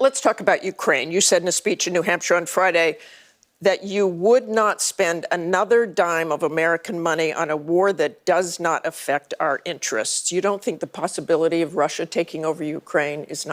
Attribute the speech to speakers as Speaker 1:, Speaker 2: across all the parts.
Speaker 1: let's talk about Ukraine. You said in a speech in New Hampshire on Friday that you would not spend another dime of American money on a war that does not affect our interests. You don't think the possibility of Russia taking over Ukraine is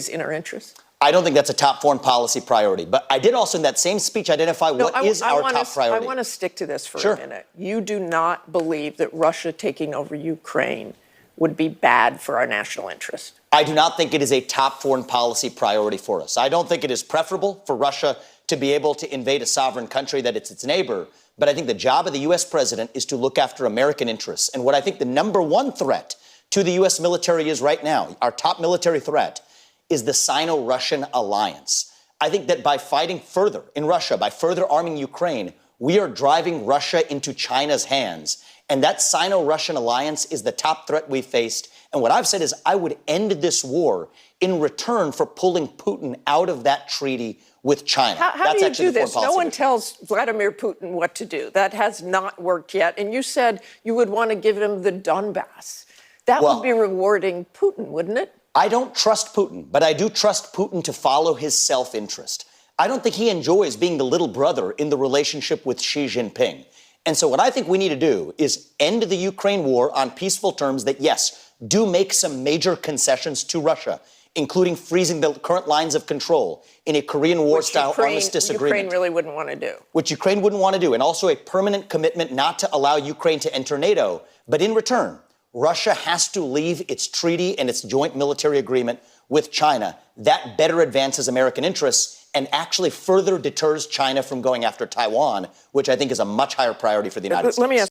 Speaker 1: in our interest?
Speaker 2: I don't think that's a top foreign policy priority. But I did also in that same speech identify what is our top priority.
Speaker 1: I want to stick to this for a minute. You do not believe that Russia taking over Ukraine would be bad for our national interest?
Speaker 2: I do not think it is a top foreign policy priority for us. I don't think it is preferable for Russia to be able to invade a sovereign country that it's its neighbor. But I think the job of the U.S. president is to look after American interests. And what I think the number one threat to the U.S. military is right now, our top military threat, is the Sino-Russian alliance. I think that by fighting further in Russia, by further arming Ukraine, we are driving Russia into China's hands. And that Sino-Russian alliance is the top threat we faced. And what I've said is I would end this war in return for pulling Putin out of that treaty with China.
Speaker 1: How do you do this? No one tells Vladimir Putin what to do. That has not worked yet. And you said you would want to give him the Donbass. That would be rewarding Putin, wouldn't it?
Speaker 2: I don't trust Putin, but I do trust Putin to follow his self-interest. I don't think he enjoys being the little brother in the relationship with Xi Jinping. And so what I think we need to do is end the Ukraine war on peaceful terms that, yes, do make some major concessions to Russia, including freezing the current lines of control in a Korean War-style armistice agreement.
Speaker 1: Ukraine really wouldn't want to do.
Speaker 2: Which Ukraine wouldn't want to do, and also a permanent commitment not to allow Ukraine to enter NATO. But in return, Russia has to leave its treaty and its joint military agreement with China. That better advances American interests and actually further deters China from going after Taiwan, which I think is a much higher priority for the United States.
Speaker 1: Let me ask